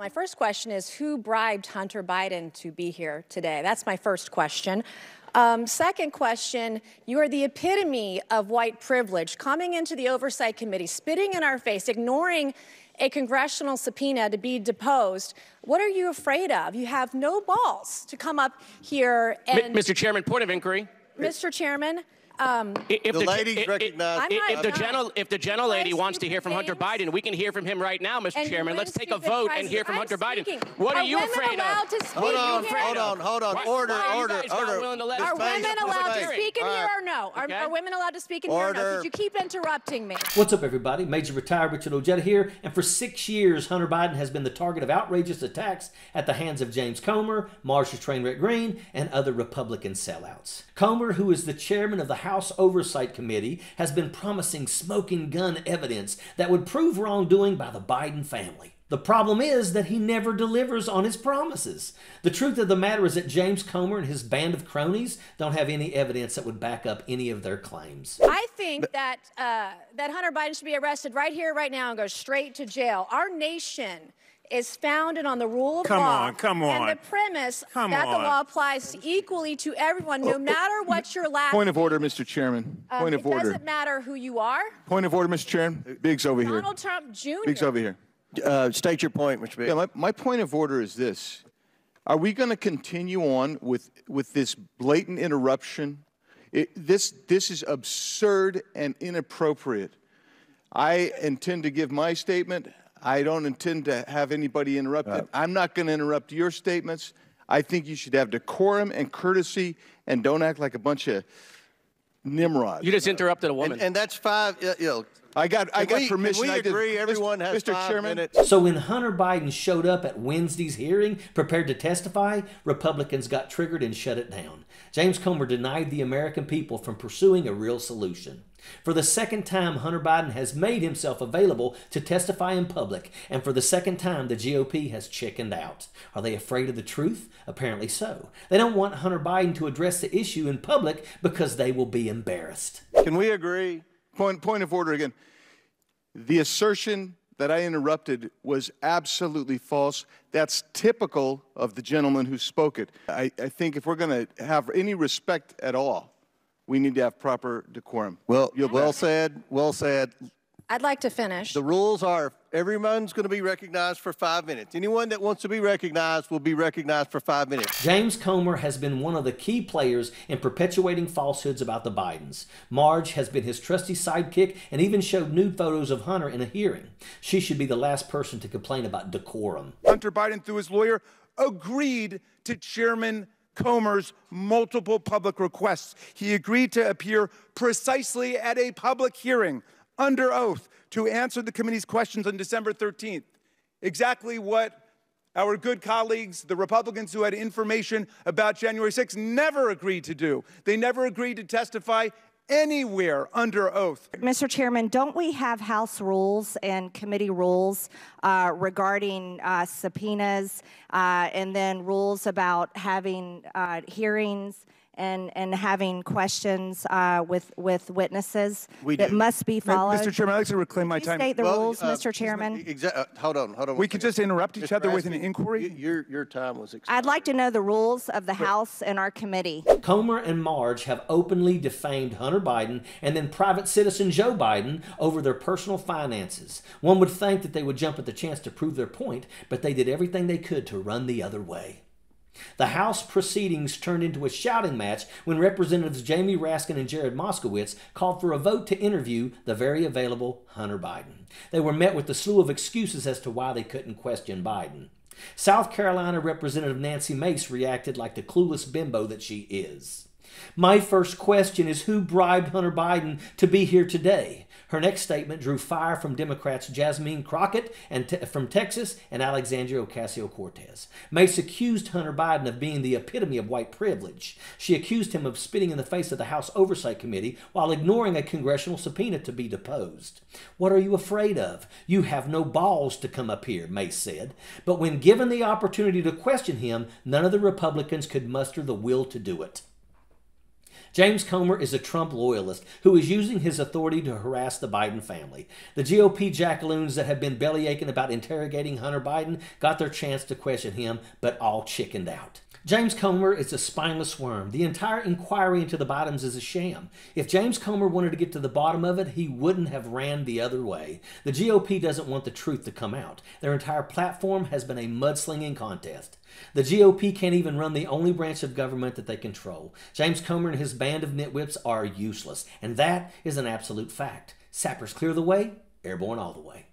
My first question is, who bribed Hunter Biden to be here today? That's my first question. Second question, you are the epitome of white privilege, coming into the Oversight Committee, spitting in our face, ignoring a congressional subpoena to be deposed. What are you afraid of? You have no balls to come up here and... Mr. Chairman, point of inquiry. Mr. Chairman, If the gentlelady wants to hear from Hunter games. Biden, we can hear from him right now, Mr. And Chairman. you Let's take a stupid vote president. and hear from I'm Hunter Biden. speaking. What are you women afraid allowed of? to speak Hold on, here? hold on. Order. Are women allowed to speak in here or no? Are women allowed to speak in here or no? Because you keep interrupting me. What's up, everybody? Major retired Richard Ojeda here, and for 6 years, Hunter Biden has been the target of outrageous attacks at the hands of James Comer, Marjorie Trainwreck Green, and other Republican sellouts. Comer, who is the chairman of the House Oversight Committee, has been promising smoking gun evidence that would prove wrongdoing by the Biden family. The problem is that he never delivers on his promises. The truth of the matter is that James Comer and his band of cronies don't have any evidence that would back up any of their claims. I think that Hunter Biden should be arrested right here, right now, and go straight to jail. Our nation is founded on the rule of law. Come on. And the premise that the law applies equally to everyone, no matter what your last Point of order, Mr. Chairman. Point of order. It doesn't matter who you are. Point of order, Mr. Chairman. Biggs over here. Donald Trump Jr. Biggs over here. State your point, Mr. Biggs. Yeah, my point of order is this. Are we going to continue on with this blatant interruption? This is absurd and inappropriate. I intend to give my statement. I don't intend to have anybody interrupted. I'm not going to interrupt your statements. I think you should have decorum and courtesy and don't act like a bunch of nimrods. You just interrupted a woman. And that's five, I got permission. Can we agree everyone has Mr. 5 Chairman, minutes? So when Hunter Biden showed up at Wednesday's hearing, prepared to testify, Republicans got triggered and shut it down. James Comer denied the American people from pursuing a real solution. For the second time, Hunter Biden has made himself available to testify in public, and for the second time, the GOP has chickened out. Are they afraid of the truth? Apparently so. They don't want Hunter Biden to address the issue in public because they will be embarrassed. Can we agree? Point of order again. The assertion that I interrupted was absolutely false. That's typical of the gentleman who spoke it. I think if we're going to have any respect at all, we need to have proper decorum. Well, well said. Well said. I'd like to finish. The rules are everyone's going to be recognized for 5 minutes. Anyone that wants to be recognized will be recognized for 5 minutes. James Comer has been one of the key players in perpetuating falsehoods about the Bidens. Marge has been his trusty sidekick and even showed nude photos of Hunter in a hearing. She should be the last person to complain about decorum. Hunter Biden, through his lawyer, agreed to Chairman Comer's multiple public requests. He agreed to appear precisely at a public hearing under oath to answer the committee's questions on December 13th. Exactly what our good colleagues, the Republicans who had information about January 6th, never agreed to do. They never agreed to testify anywhere under oath. Mr. Chairman, don't we have House rules and committee rules regarding subpoenas and then rules about having hearings and having questions with witnesses that must be followed? Mr. Chairman, I'd like to reclaim my time. State the rules, Mr. Chairman. Hold on. We could just interrupt each other with an inquiry? Your time was expired. I'd like to know the rules of the House and our committee. Comer and Marge have openly defamed Hunter Biden and then private citizen Joe Biden over their personal finances. One would think that they would jump at the chance to prove their point, but they did everything they could to run the other way. The House proceedings turned into a shouting match when Representatives Jamie Raskin and Jared Moskowitz called for a vote to interview the very available Hunter Biden. They were met with a slew of excuses as to why they couldn't question Biden. South Carolina Representative Nancy Mace reacted like the clueless bimbo that she is. My first question is, who bribed Hunter Biden to be here today? Her next statement drew fire from Democrats Jasmine Crockett from Texas and Alexandria Ocasio-Cortez. Mace accused Hunter Biden of being the epitome of white privilege. She accused him of spitting in the face of the House Oversight Committee while ignoring a congressional subpoena to be deposed. What are you afraid of? You have no balls to come up here, Mace said. But when given the opportunity to question him, none of the Republicans could muster the will to do it. James Comer is a Trump loyalist who is using his authority to harass the Biden family. The GOP jackaloons that have been bellyaching about interrogating Hunter Biden got their chance to question him, but all chickened out. James Comer is a spineless worm. The entire inquiry into the Bidens is a sham. If James Comer wanted to get to the bottom of it, he wouldn't have ran the other way. The GOP doesn't want the truth to come out. Their entire platform has been a mudslinging contest. The GOP can't even run the only branch of government that they control. James Comer and his band of nitwits are useless, and that is an absolute fact. Sappers clear the way, airborne all the way.